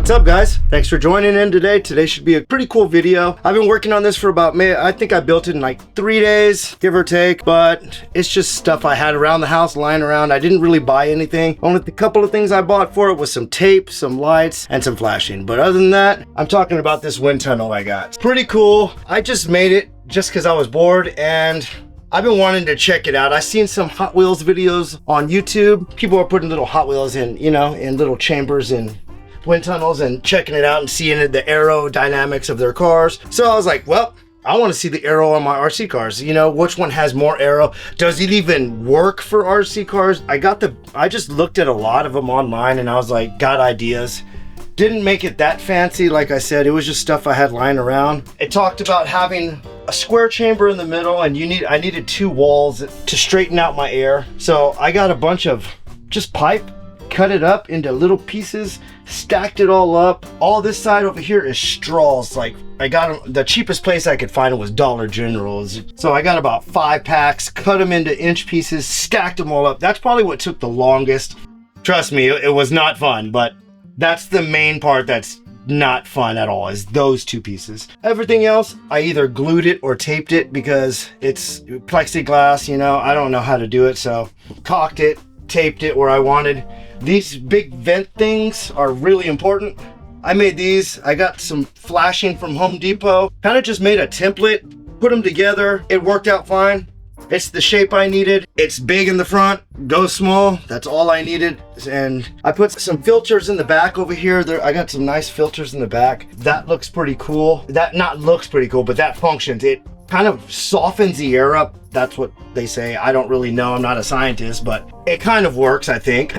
What's up, guys? Thanks for joining in today. Today should be a pretty cool video. I've been working on this for about, I think I built it in like 3 days, give or take, but it's just stuff I had around the house lying around. I didn't really buy anything. Only the couple of things I bought for it was some tape, some lights, and some flashing. But other than that, I'm talking about this wind tunnel I got. It's pretty cool. I just made it just because I was bored and I've been wanting to check it out. I've seen some Hot Wheels videos on YouTube. People are putting little Hot Wheels in, in little chambers and wind tunnels and checking it out and seeing the aerodynamics of their cars. So I was like, well, I want to see the aero on my RC cars. Which one has more aero? Does it even work for RC cars? I just looked at a lot of them online and I was like, got ideas. Didn't make it that fancy. Like I said, it was just stuff I had lying around. It talked about having a square chamber in the middle and I needed 2 walls to straighten out my air. So I got a bunch of just pipe, cut it up into little pieces, stacked it all up. All this side over here is straws. Like I got them, the cheapest place I could find it was Dollar General. So I got about 5 packs, cut them into inch pieces, stacked them all up. That's probably what took the longest. Trust me, it was not fun, but that's the main part that's not fun at all, is those 2 pieces. Everything else, I either glued it or taped it because it's plexiglass, I don't know how to do it. So caulked it, taped it where I wanted. These big vent things are really important. I made these. I got some flashing from Home Depot. Kind of just made a template, put them together. It worked out fine. It's the shape I needed. It's big in the front, goes small. That's all I needed. And I put some filters in the back over here. I got some nice filters in the back. That looks pretty cool. That not looks pretty cool, but that functions. It kind of softens the air up. That's what they say. I don't really know. I'm not a scientist, but it kind of works, I think.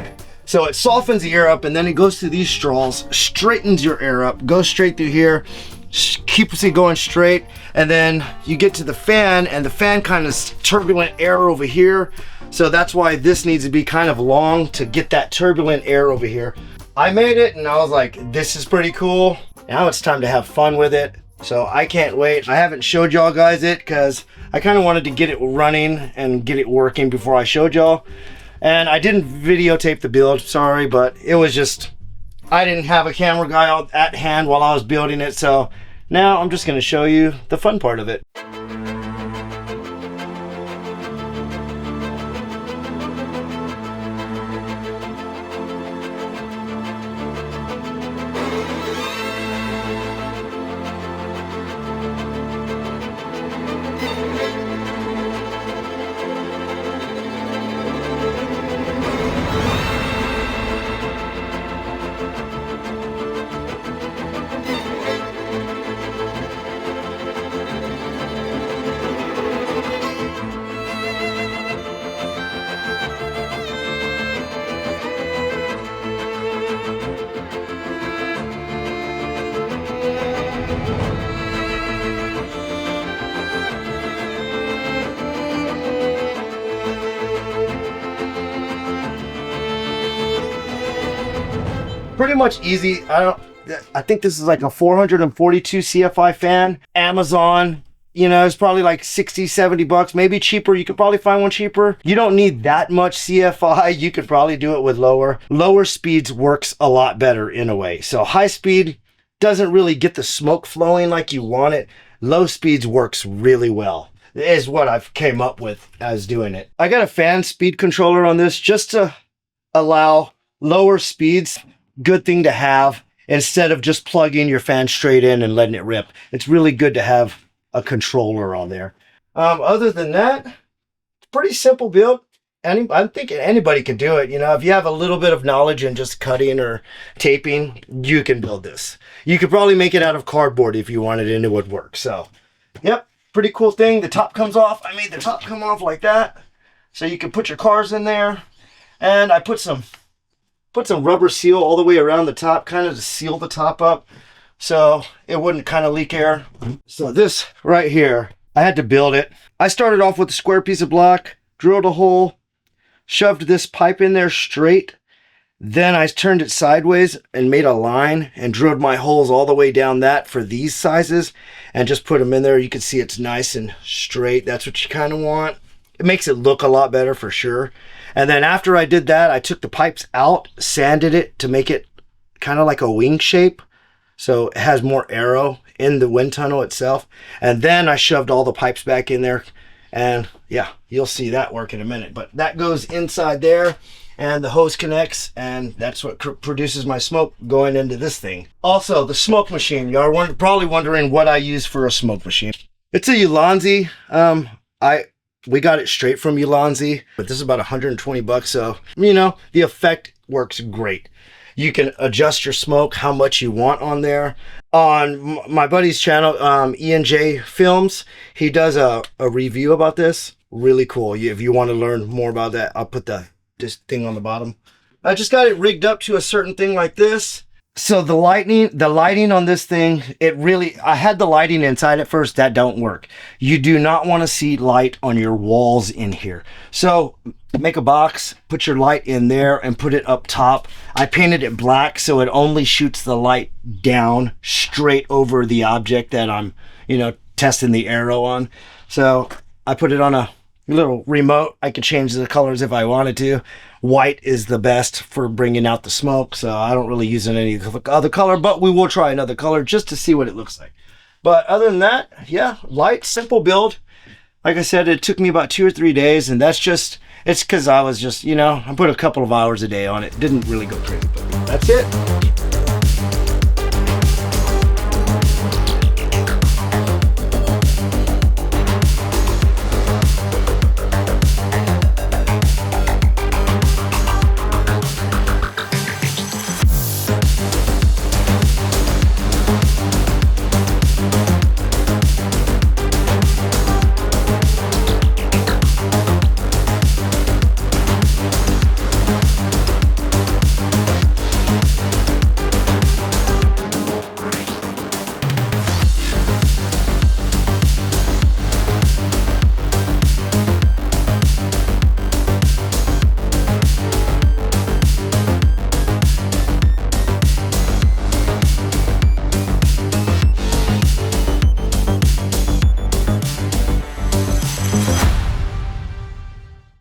So it softens the air up and then it goes through these straws, straightens your air up, goes straight through here, keeps it going straight. And then you get to the fan and the fan kind of turbulent air over here. So that's why this needs to be kind of long to get that turbulent air over here. I made it and I was like, this is pretty cool. Now it's time to have fun with it. So I can't wait. I haven't showed y'all guys it because I kind of wanted to get it running and get it working before I showed y'all. And I didn't videotape the build, sorry, but it was just, I didn't have a camera guy at hand while I was building it. So now I'm just going to show you the fun part of it. Pretty much easy. I think this is like a 442 CFI fan. Amazon, it's probably like 60, 70 bucks, maybe cheaper. You could probably find one cheaper. You don't need that much CFI. You could probably do it with lower. Lower speeds works a lot better in a way. So high speed doesn't really get the smoke flowing like you want it. Low speeds works really well. Is what I've came up with as doing it. I got a fan speed controller on this just to allow lower speeds. Good thing to have instead of just plugging your fan straight in and letting it rip. It's really good to have a controller on there. Other than that, it's pretty simple build. I'm thinking anybody can do it. If you have a little bit of knowledge in just cutting or taping, you can build this. You could probably make it out of cardboard if you wanted and it would work. So, yep, pretty cool thing. The top comes off. I made the top come off like that. So you can put your cars in there. And I put some rubber seal all the way around the top, kind of to seal the top up so it wouldn't kind of leak air. So this right here, I had to build it. I started off with a square piece of block, drilled a hole, shoved this pipe in there straight. Then I turned it sideways and made a line and drilled my holes all the way down that for these sizes and just put them in there. You can see it's nice and straight. That's what you kind of want. It makes it look a lot better for sure. And then after I did that, I took the pipes out, sanded it to make it kind of like a wing shape. So it has more aero in the wind tunnel itself. And then I shoved all the pipes back in there. And yeah, you'll see that work in a minute. But that goes inside there and the hose connects. And that's what produces my smoke going into this thing. Also, the smoke machine. Y'all are probably wondering what I use for a smoke machine. It's a Ulanzi. We got it straight from Ulanzi. But this is about 120 bucks. So, you know, the effect works great. You can adjust your smoke how much you want on there. On my buddy's channel, E&J Films, he does a review about this. Really cool. If you want to learn more about that, I'll put this thing on the bottom. I just got it rigged up to a certain thing like this. So the lighting on this thing, I had the lighting inside at first. That don't work. You do not want to see light on your walls in here. So make a box, put your light in there and put it up top. I painted it black so it only shoots the light down straight over the object that I'm, you know, testing the arrow on. So I put it on a little remote. I could change the colors if I wanted to. White is the best for bringing out the smoke, so I don't really use any other color, but we will try another color just to see what it looks like. But other than that, yeah, light, simple build. Like I said, it took me about 2 or 3 days, and it's because I was just, you know, I put a couple of hours a day on it. Didn't really go crazy, but that's it.